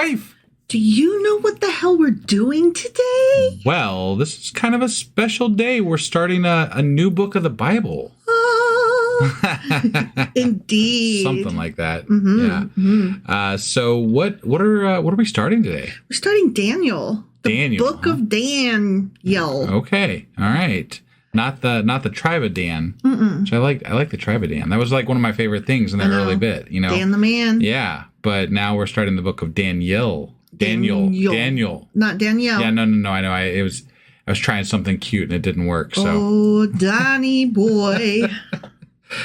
wife. Do you know what the hell we're doing today? Well, this is kind of a special day. We're starting a new book of the Bible. Indeed. Something like that. Yeah. So what are we starting today? We're starting Daniel. The book huh? of Daniel. Okay. All right. Not the tribe of Dan. Which I like the tribe of Dan. That was like one of my favorite things in that early bit, you know. Dan the man. Yeah. But now we're starting the book of Daniel. Daniel. Not Danielle. Yeah, no. I know. I was trying something cute and it didn't work. So. Oh, Donnie boy.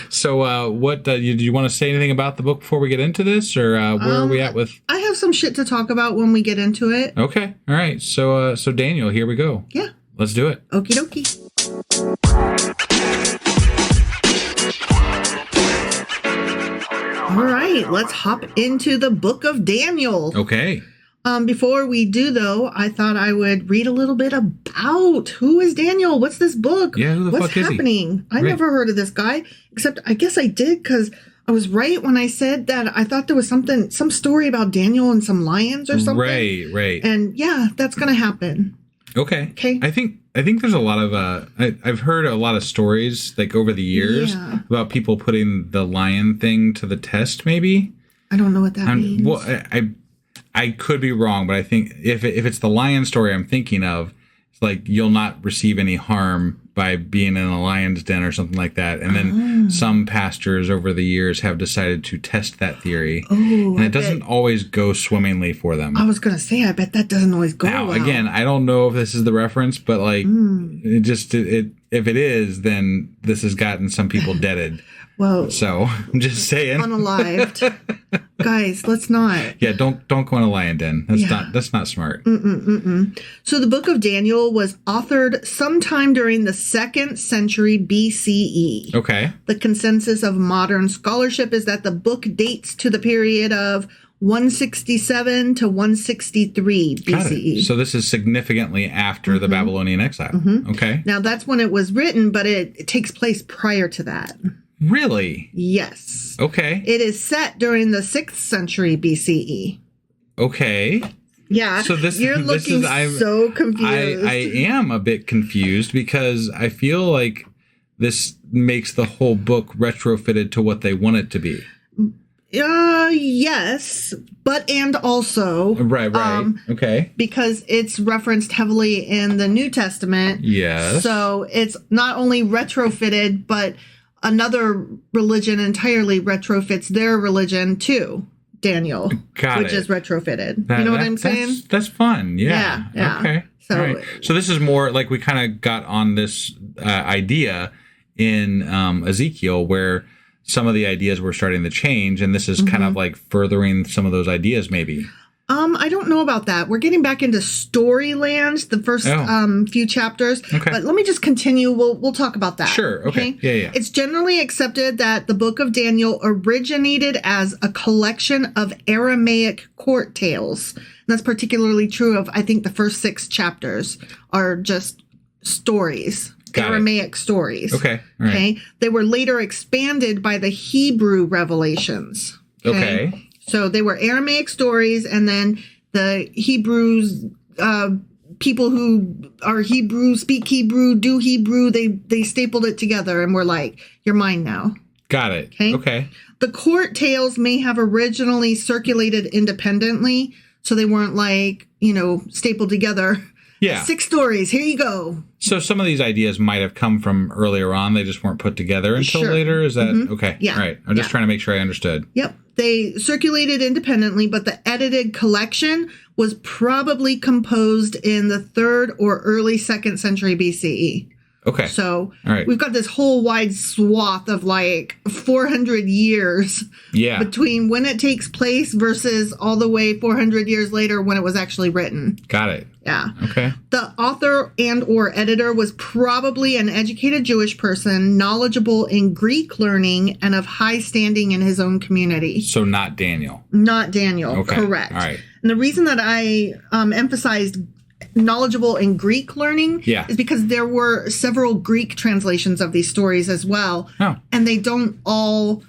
So, what do you want to say anything about the book before we get into this, or where are we at with? I have some shit to talk about when we get into it. Okay, all right. So Daniel, here we go. Yeah, let's do it. Okie dokie. All right, let's hop into the book of Daniel. Okay. Before we do, though, I thought I would read a little bit about who is Daniel? What's this book? Yeah, who the What's fuck is he? happening? I never heard of this guy, except I guess I did because I was right when I said that I thought there was some story about Daniel and some lions or something. Right. And yeah, that's going to happen. Okay. I think there's a lot of I've heard a lot of stories like over the years about people putting the lion thing to the test. Maybe I don't know what that means. Well, I could be wrong, but I think if it's the lion story I'm thinking of, it's like you'll not receive any harm by being in a lion's den or something like that. And then some pastors over the years have decided to test that theory. And it doesn't always go swimmingly for them. I was going to say, I bet that doesn't always go well. Now, again, I don't know if this is the reference, but like if it is, then this has gotten some people deaded. Well, so I'm just saying, unalived, guys. Let's not. Yeah, don't go in a lion den. That's not smart. So the book of Daniel was authored sometime during the 2nd century BCE. Okay. The consensus of modern scholarship is that the book dates to the period of 167 to 163 BCE. So this is significantly after the Babylonian exile. Okay. Now that's when it was written, but it takes place prior to that. Really? Yes. Okay. It is set during the 6th century BCE. Okay. Yeah. So you're looking so confused. I am a bit confused because I feel like this makes the whole book retrofitted to what they want it to be. Yes, but and also right. Okay, because it's referenced heavily in the New Testament. Yes. So it's not only retrofitted, but another religion entirely retrofits their religion too. Daniel, which is retrofitted. You know what I'm saying? That's fun. Yeah. Okay. So, right. So this is more like we kind of got on this idea in Ezekiel where some of the ideas were starting to change, and this is kind of like furthering some of those ideas, maybe. I don't know about that. We're getting back into Storyland, the first few chapters. Okay. But let me just continue. We'll talk about that. Sure. Okay. Yeah. It's generally accepted that the book of Daniel originated as a collection of Aramaic court tales. And that's particularly true of, I think, the first 6 chapters are just stories. Aramaic stories. Okay. All right. Okay. They were later expanded by the Hebrew revelations. Okay. So they were Aramaic stories, and then the Hebrews, people who are Hebrew, speak Hebrew, do Hebrew, they stapled it together and were like, you're mine now. Got it. Okay. The court tales may have originally circulated independently, so they weren't like, stapled together. Yeah. 6 stories. Here you go. So some of these ideas might have come from earlier on. They just weren't put together until later. Is that okay? Yeah. All right. I'm just trying to make sure I understood. Yep. They circulated independently, but the edited collection was probably composed in the 3rd or early 2nd century BCE. Okay. So we've got this whole wide swath of like 400 years between when it takes place versus all the way 400 years later when it was actually written. Got it. Yeah. Okay. The author and or editor was probably an educated Jewish person, knowledgeable in Greek learning, and of high standing in his own community. So not Daniel. Not Daniel. Okay. Correct. All right. And the reason that I emphasized knowledgeable in Greek learning is because there were several Greek translations of these stories as well. Oh. And they don't all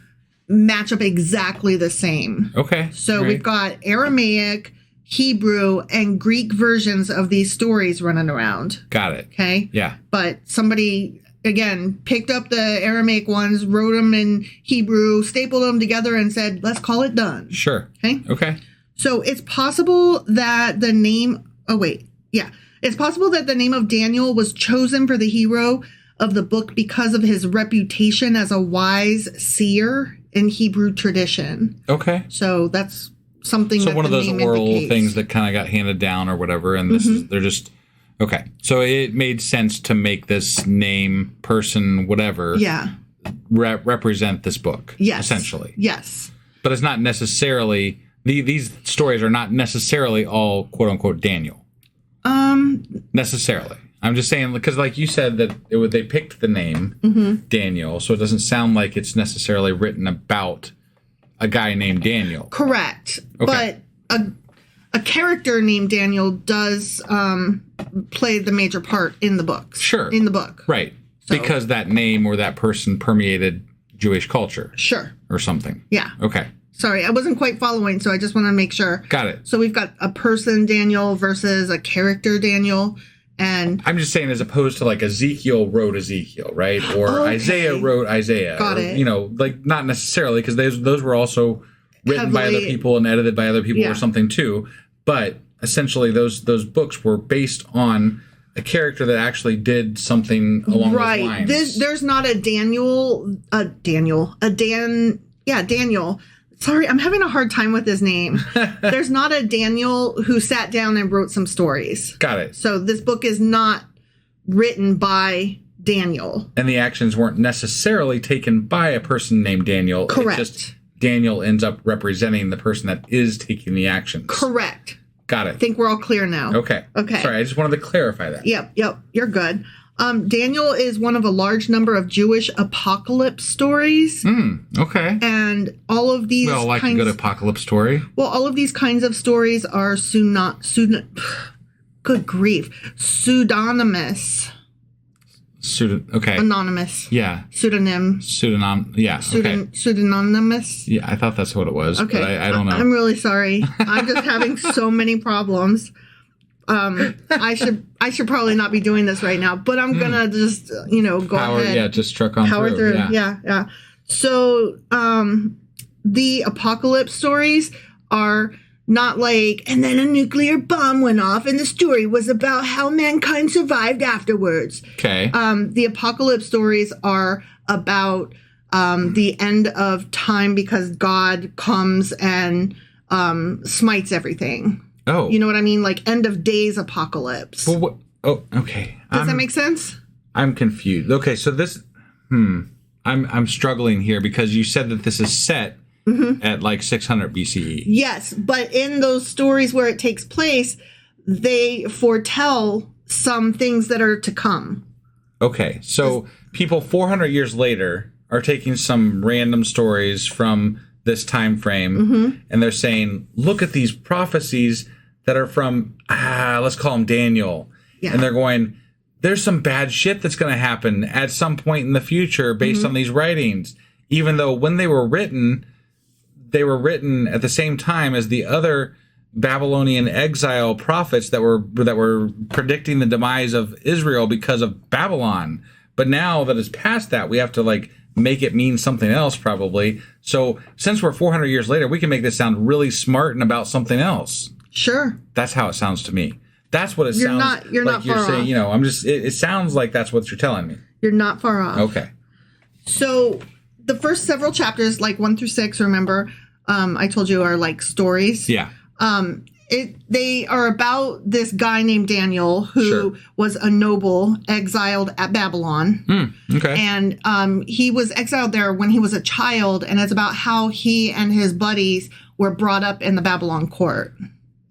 match up exactly the same. Okay. So we've got Aramaic, Hebrew, and Greek versions of these stories running around. Got it. Okay? Yeah. But somebody, again, picked up the Aramaic ones, wrote them in Hebrew, stapled them together, and said, let's call it done. Sure. Okay? Okay. So it's possible that the name... Oh, wait. Yeah. It's possible that the name of Daniel was chosen for the hero of the book because of his reputation as a wise seer in Hebrew tradition. Okay. So that's something so that one of the those name oral indicates. things that kind of got handed down or whatever, and this is they're just okay. So it made sense to make this name, person, whatever, represent this book. Yes, essentially. Yes, but it's not necessarily these stories are not necessarily all quote unquote Daniel. Necessarily, I'm just saying because, like you said, that they picked the name Daniel, so it doesn't sound like it's necessarily written about a guy named Daniel. Correct. Okay. But a character named Daniel does play the major part in the books. Sure. In the book. Right. So, because that name or that person permeated Jewish culture. Sure. Or something. Yeah. Okay. Sorry, I wasn't quite following, so I just want to make sure. Got it. So we've got a person Daniel versus a character Daniel. And I'm just saying, as opposed to like Ezekiel wrote Ezekiel, right? Or okay. Isaiah wrote Isaiah. Got it. You know, like not necessarily, because those were also written by other people and edited by other people or something too. But essentially, those books were based on a character that actually did something along those lines. There's not a Daniel. Sorry, I'm having a hard time with his name. There's not a Daniel who sat down and wrote some stories. Got it. So this book is not written by Daniel. And the actions weren't necessarily taken by a person named Daniel. Correct. It's just Daniel ends up representing the person that is taking the actions. Correct. Got it. I think we're all clear now. Okay. Sorry, I just wanted to clarify that. Yep. You're good. Daniel is one of a large number of Jewish apocalypse stories. Okay. And all of these we all like a good apocalypse story. Well, all of these kinds of stories are good grief. Pseudonymous. Okay. Anonymous. Yeah. Pseudonym. Pseudonym. Yeah. Okay. Pseudonymous. Yeah, I thought that's what it was. Okay. But I don't know. I'm really sorry. I'm just having so many problems. I should probably not be doing this right now, but I'm gonna just go ahead. Yeah, just truck on power through. Yeah. So the apocalypse stories are not like, and then a nuclear bomb went off, and the story was about how mankind survived afterwards. Okay. The apocalypse stories are about the end of time because God comes and smites everything. Oh. You know what I mean? Like end of days apocalypse. Well, what? Oh, okay. Does that make sense? I'm confused. Okay, so this I'm struggling here because you said that this is set at like 600 BCE. Yes, but in those stories where it takes place, they foretell some things that are to come. Okay, so people 400 years later are taking some random stories from this time frame and they're saying, look at these prophecies that are from, let's call him Daniel. Yeah. And they're going, there's some bad shit that's going to happen at some point in the future based on these writings. Even though when they were written at the same time as the other Babylonian exile prophets that were predicting the demise of Israel because of Babylon. But now that it's past that, we have to like make it mean something else probably. So since we're 400 years later, we can make this sound really smart and about something else. Sure. That's how it sounds to me. That's what it sounds you're like. Not You're far saying, off. it sounds like that's what you're telling me. You're not far off. Okay. So the first several chapters, like 1 through 6, remember, I told you are like stories. Yeah. They are about this guy named Daniel who was a noble exiled at Babylon. Okay. And he was exiled there when he was a child, and it's about how he and his buddies were brought up in the Babylon court.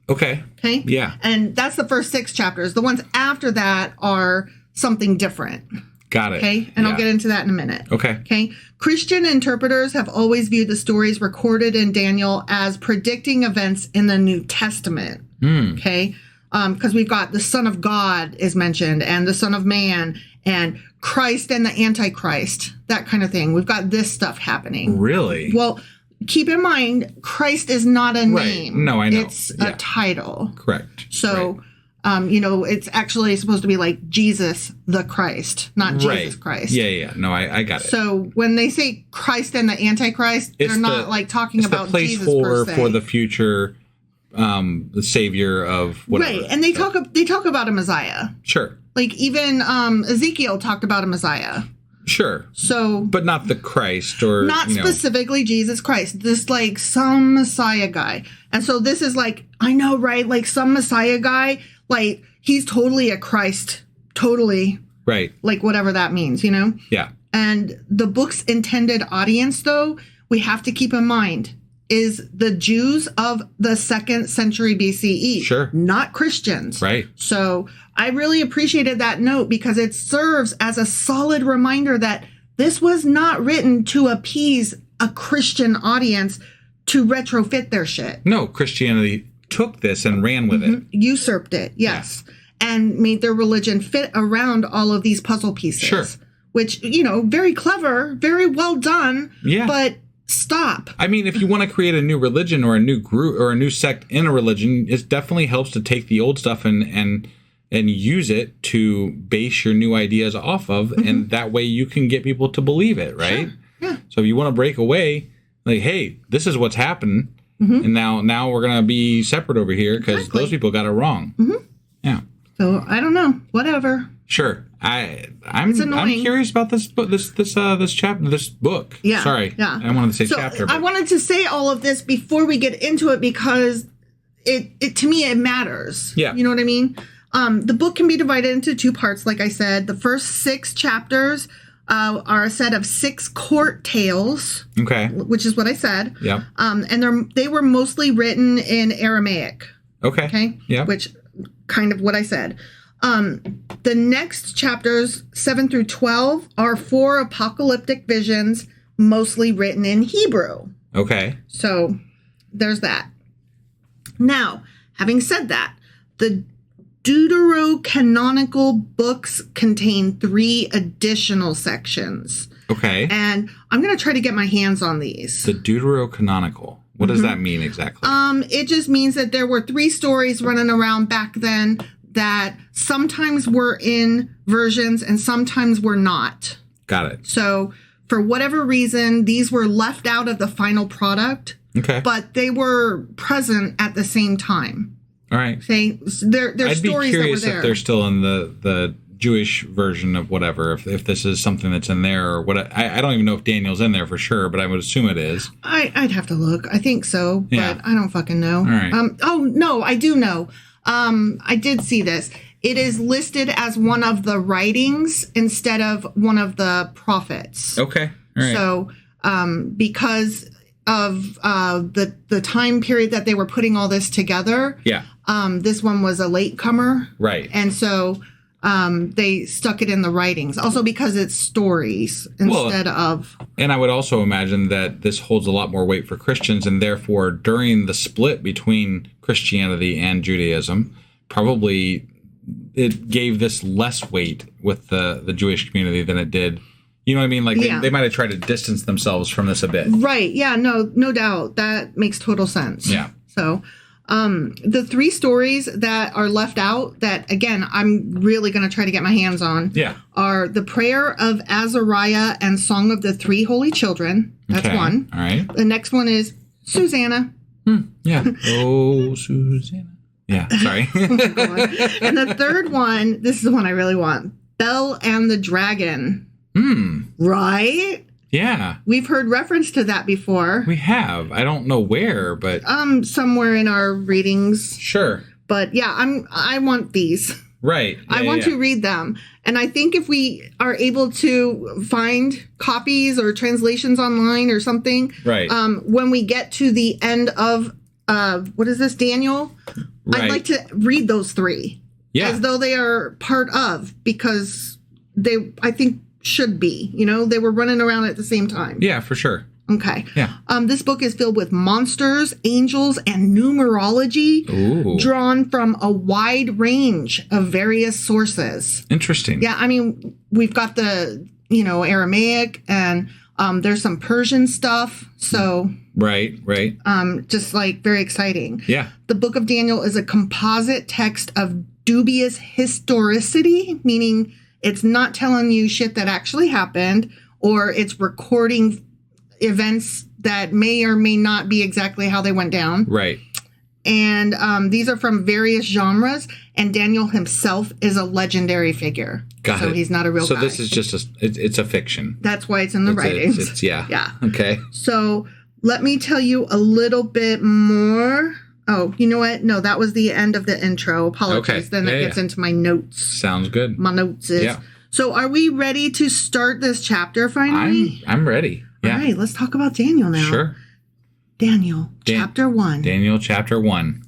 Okay. Okay. Yeah. And that's the first 6 chapters. The ones after that are something different. Got it. Okay. And I'll get into that in a minute. Okay. Okay. Christian interpreters have always viewed the stories recorded in Daniel as predicting events in the New Testament. Okay. Because we've got the Son of God is mentioned and the Son of Man and Christ and the Antichrist, that kind of thing. We've got this stuff happening. Really? Well, keep in mind, Christ is not a name. No, I know. It's a title. Correct. So, it's actually supposed to be like Jesus the Christ, not Jesus Christ. Yeah. No, I got it. So when they say Christ and the Antichrist, they're not like talking about Jesus per se. For the future, the savior of whatever. Right, and they talk about a Messiah. Sure. Like even Ezekiel talked about a Messiah. Sure. So, but not the Christ or not specifically Jesus Christ. This like some Messiah guy. And so this is like, I know, right? Like some Messiah guy, like he's totally a Christ. Totally. Right. Like whatever that means, you know? Yeah. And the book's intended audience, though, we have to keep in mind, is the Jews of the 2nd century BCE. Sure. Not Christians. Right. So I really appreciated that note because it serves as a solid reminder that this was not written to appease a Christian audience to retrofit their shit. No, Christianity took this and ran with it. Usurped it, yes. Yeah. And made their religion fit around all of these puzzle pieces. Sure. Which, very clever, very well done. Yeah. But stop. I mean, if you want to create a new religion or a new group or a new sect in a religion, it definitely helps to take the old stuff and use it to base your new ideas off of. And that way you can get people to believe it, right? Sure. Yeah. So if you want to break away, like, hey, this is what's happened. And now we're going to be separate over here because those people got it wrong. Yeah. So I don't know. Whatever. Sure. I'm curious about this book. This book. Yeah. Sorry. Yeah. I wanted to say chapter. I wanted to say all of this before we get into it because it to me it matters. Yeah. You know what I mean? The book can be divided into 2 parts, like I said. The first 6 chapters are a set of 6 court tales. Okay. Which is what I said. Yeah. And they were mostly written in Aramaic. Okay. Okay. Yeah. Which kind of what I said. The next chapters 7 through 12 are 4 apocalyptic visions, mostly written in Hebrew. Okay. So there's that. Now, having said that, the Deuterocanonical books contain 3 additional sections. Okay. And I'm going to try to get my hands on these. The Deuterocanonical. What does that mean exactly? It just means that there were 3 stories running around back then that sometimes were in versions and sometimes were not. Got it. So for whatever reason, these were left out of the final product. Okay. But they were present at the same time. All right. Say they're stories that were there. I'd be curious if they're still in the Jewish version of whatever, if this is something that's in there or what. I don't even know if Daniel's in there for sure, but I would assume it is. I'd have to look. I think so, but I don't fucking know. All right. Oh no, I do know. I did see this. It is listed as one of the writings instead of one of the prophets. Okay. All right. So, because of the time period that they were putting all this together, this one was a latecomer, right? And so they stuck it in the writings. Also because it's stories instead of. And I would also imagine that this holds a lot more weight for Christians, and therefore during the split between Christianity and Judaism, probably it gave this less weight with the Jewish community than it did. You know what I mean? Like they might have tried to distance themselves from this a bit. Right. Yeah. No doubt. That makes total sense. Yeah. So the 3 stories that are left out that, again, I'm really going to try to get my hands on are the Prayer of Azariah and Song of the 3 Holy Children. That's one. All right. The next one is Susanna. Yeah. Oh, Susanna. Yeah. Sorry. And the third one, this is the one I really want. Bel and the Dragon. Right? Yeah. We've heard reference to that before. We have. I don't know where, but somewhere in our readings. Sure. But yeah, I want these. Right. I want to read them. And I think if we are able to find copies or translations online or something, right. When we get to the end of what is this, Daniel? Right. I'd like to read those 3. Yeah. As though they are part of, because they, I think, should be. They were running around at the same time. Yeah, for sure. Okay. Yeah. This book is filled with monsters, angels, and numerology drawn from a wide range of various sources. Interesting. Yeah, I mean, we've got the, Aramaic and There's some Persian stuff. So right. just like very exciting. Yeah. The book of Daniel is a composite text of dubious historicity, meaning it's not telling you shit that actually happened, or it's recording events that may or may not be exactly how they went down. Right. And these are from various genres, and Daniel himself is a legendary figure. Got so it. he's not a real guy. So this is just it's a fiction. That's why it's in the writings. Yeah. Yeah. Okay. So let me tell you a little bit more. Oh, you know what? No, that was the end of the intro. Apologies. Okay. Then it gets into my notes. Sounds good. My notes is. Yeah. So are we ready to start this chapter finally? I'm ready. Yeah. All right, let's talk about Daniel now. Sure. Daniel, chapter 1. Daniel, chapter 1.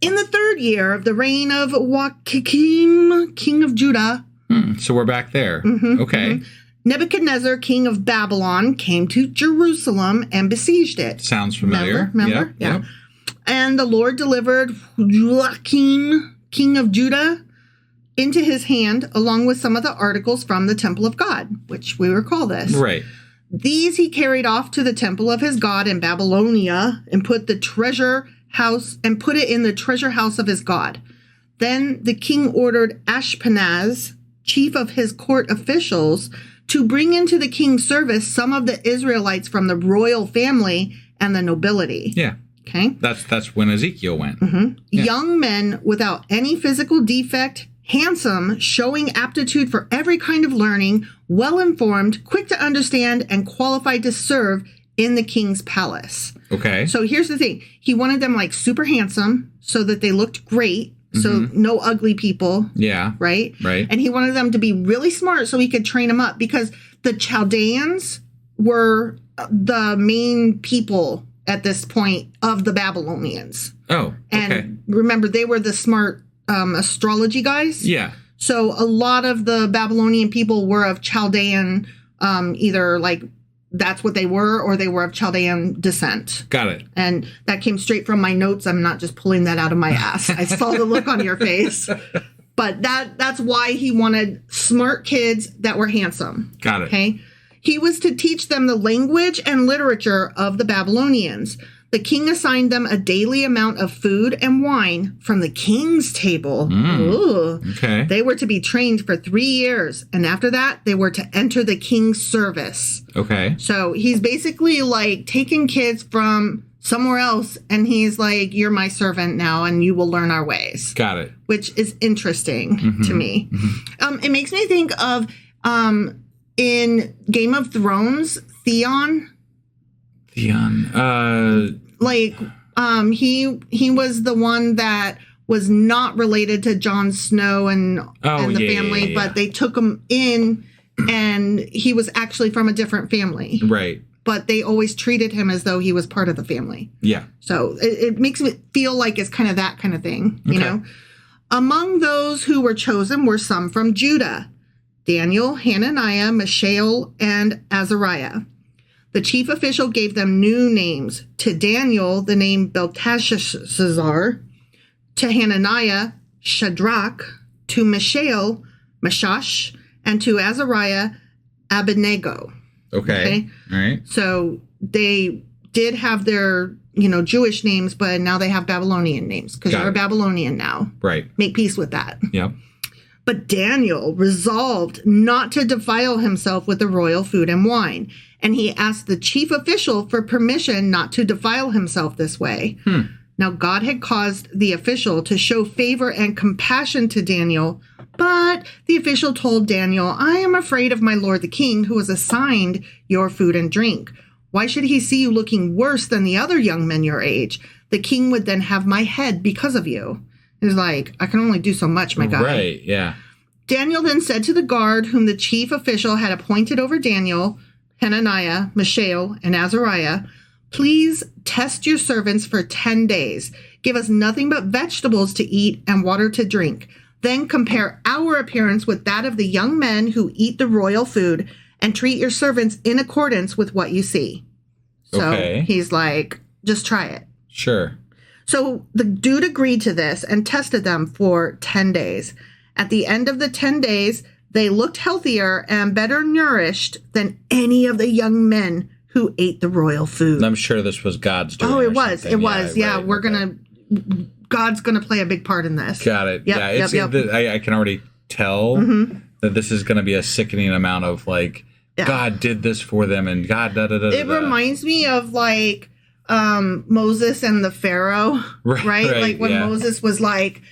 In the 3rd year of the reign of Joachim, king of Judah. So we're back there. Okay. Nebuchadnezzar, king of Babylon, came to Jerusalem and besieged it. Sounds familiar. Remember? Yep. Yeah. Yep. And the Lord delivered Joachim, king of Judah, into his hand, along with some of the articles from the temple of God, which we recall this. Right. These he carried off to the temple of his God in Babylonia and put it in the treasure house of his God. Then the king ordered Ashpenaz, chief of his court officials, to bring into the king's service some of the Israelites from the royal family and the nobility. Yeah. Okay. That's when Ezekiel went. Yeah. Young men without any physical defect, handsome, showing aptitude for every kind of learning, well-informed, quick to understand, and qualified to serve in the king's palace. Okay. So here's the thing. He wanted them like super handsome so that they looked great. So no ugly people. Yeah. Right? Right. And he wanted them to be really smart so he could train them up, because the Chaldeans were the main people at this point of the Babylonians. Oh, okay. And remember, they were the smart astrology guys. Yeah. So a lot of the Babylonian people were of Chaldean, either like that's what they were, or they were of Chaldean descent. Got it. And that came straight from my notes. I'm not just pulling that out of my ass. I saw the look on your face. But that's why he wanted smart kids that were handsome. Got it. Okay. He was to teach them the language and literature of the Babylonians. The king assigned them a daily amount of food and wine from the king's table. Ooh. Okay. They were to be trained for 3 years. And after that, they were to enter the king's service. Okay. So he's basically like taking kids from somewhere else, and he's like, you're my servant now, and you will learn our ways. Got it. Which is interesting to me. It makes me think of in Game of Thrones, Theon. He was the one that was not related to Jon Snow and the family, but they took him in, and he was actually from a different family. Right. But they always treated him as though he was part of the family. Yeah. So it makes me feel like it's kind of that kind of thing, you know? Among those who were chosen were some from Judah: Daniel, Hananiah, Mishael, and Azariah. The chief official gave them new names. To Daniel, the name Belteshazzar. To Hananiah, Shadrach. To Mishael, Meshash. And to Azariah, Abednego. Okay. All right. So they did have their, Jewish names, but now they have Babylonian names because you're a Babylonian now. Right. Make peace with that. Yep. But Daniel resolved not to defile himself with the royal food and wine. And he asked the chief official for permission not to defile himself this way. Now, God had caused the official to show favor and compassion to Daniel, but the official told Daniel, I am afraid of my lord the king, who has assigned your food and drink. Why should he see you looking worse than the other young men your age? The king would then have my head because of you. He's like, I can only do so much, my guy. Right, yeah. Daniel then said to the guard whom the chief official had appointed over Daniel, Hananiah, Mishael, and Azariah, please test your servants for 10 days. Give us nothing but vegetables to eat and water to drink. Then compare our appearance with that of the young men who eat the royal food, and treat your servants in accordance with what you see. So he's like, just try it. Sure. So the dude agreed to this and tested them for 10 days. At the end of the 10 days, They looked healthier and better nourished than any of the young men who ate the royal food. I'm sure this was God's doing. Oh, it was. It was. Yeah, right, God's going to play a big part in this. Got it. Yep, I can already tell that this is going to be a sickening amount of like, God did this for them and God da-da-da-da. It reminds me of like Moses and the Pharaoh, right? Like when Moses was like,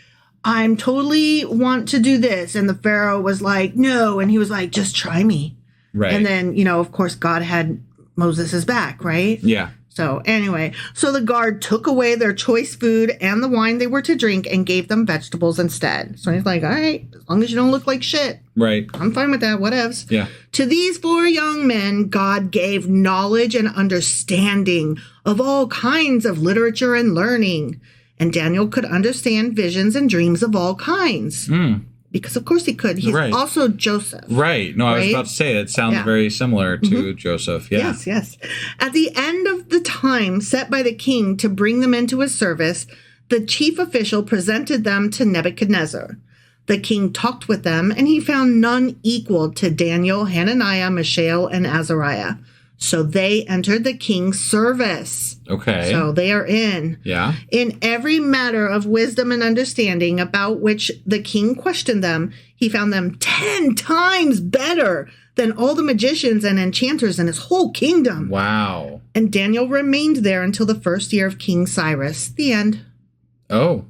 I'm totally want to do this. And the Pharaoh was like, no. And he was like, just try me. Right. And then, of course, God had Moses' back, right? Yeah. So anyway, the guard took away their choice food and the wine they were to drink and gave them vegetables instead. So he's like, all right, as long as you don't look like shit. Right. I'm fine with that, whatevs. Yeah. To these 4 young men, God gave knowledge and understanding of all kinds of literature and learning. And Daniel could understand visions and dreams of all kinds. Because of course he could. He's also Joseph. Right. No, I was about to say, it sounds very similar to Joseph. Yeah. Yes. At the end of the time set by the king to bring them into his service, the chief official presented them to Nebuchadnezzar. The king talked with them, and he found none equal to Daniel, Hananiah, Mishael, and Azariah. So they entered the king's service. Okay. So they are in. Yeah. In every matter of wisdom and understanding about which the king questioned them, he found them 10 times better than all the magicians and enchanters in his whole kingdom. Wow. And Daniel remained there until the first year of King Cyrus. The end. Oh,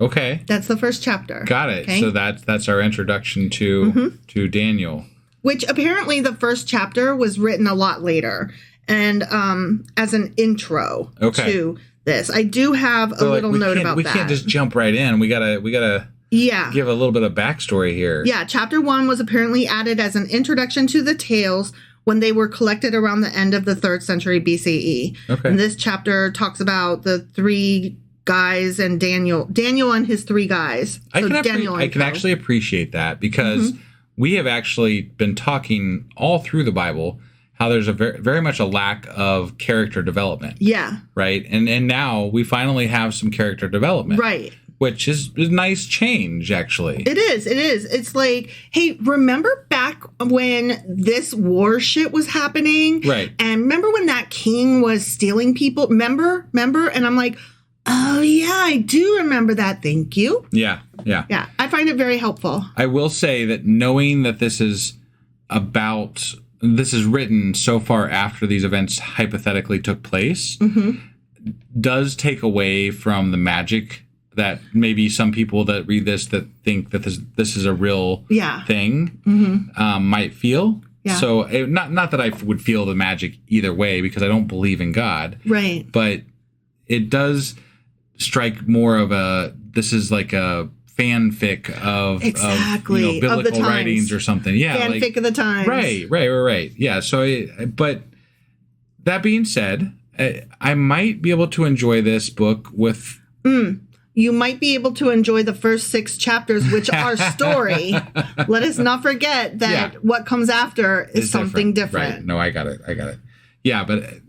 okay. That's the first chapter. Got it. Okay? So that's our introduction to Daniel. Which apparently the first chapter was written a lot later and as an intro to this. I do have a little note about that. We can't just jump right in. We gotta give a little bit of backstory here. Yeah, chapter 1 was apparently added as an introduction to the tales when they were collected around the end of the 3rd century BCE. Okay. And this chapter talks about the 3 guys and Daniel and his 3 guys. I can actually appreciate that because we have actually been talking all through the Bible how there's a very much a lack of character development. Yeah. Right. And now we finally have some character development. Right. Which is a nice change, actually. It is. It's like, hey, remember back when this war shit was happening? Right. And remember when that king was stealing people? Remember? And I'm like, oh, yeah, I do remember that. Thank you. Yeah. Yeah. I find it very helpful. I will say that knowing that this is written so far after these events hypothetically took place does take away from the magic that maybe some people that read this that think that this is a real thing might feel. Yeah. So not that I would feel the magic either way because I don't believe in God. Right. But it does strike more of this is like a fanfic of biblical writings or something. Yeah. Fanfic of the times. Right. Yeah. So, but that being said, I might be able to enjoy this book with... You might be able to enjoy the first 6 chapters, which are story. Let us not forget that what comes after is something different. Right. No, I got it. Yeah, but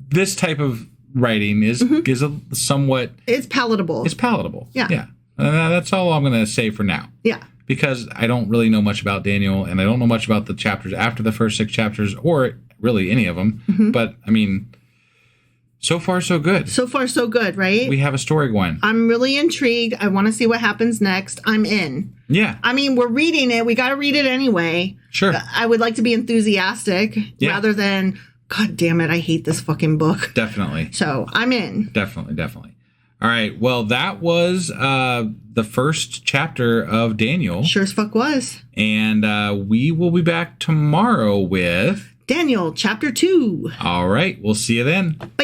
this type of writing is a somewhat... It's palatable. Yeah. That's all I'm going to say for now. Yeah. Because I don't really know much about Daniel, and I don't know much about the chapters after the first 6 chapters, or really any of them. But, I mean... So far, so good. So far, so good, right? We have a story going. I'm really intrigued. I want to see what happens next. I'm in. Yeah. I mean, we're reading it. We got to read it anyway. Sure. I would like to be enthusiastic rather than, God damn it, I hate this fucking book. Definitely. So I'm in. Definitely. All right. Well, that was the first chapter of Daniel. Sure as fuck was. And we will be back tomorrow with... Daniel, chapter 2. All right. We'll see you then. Bye.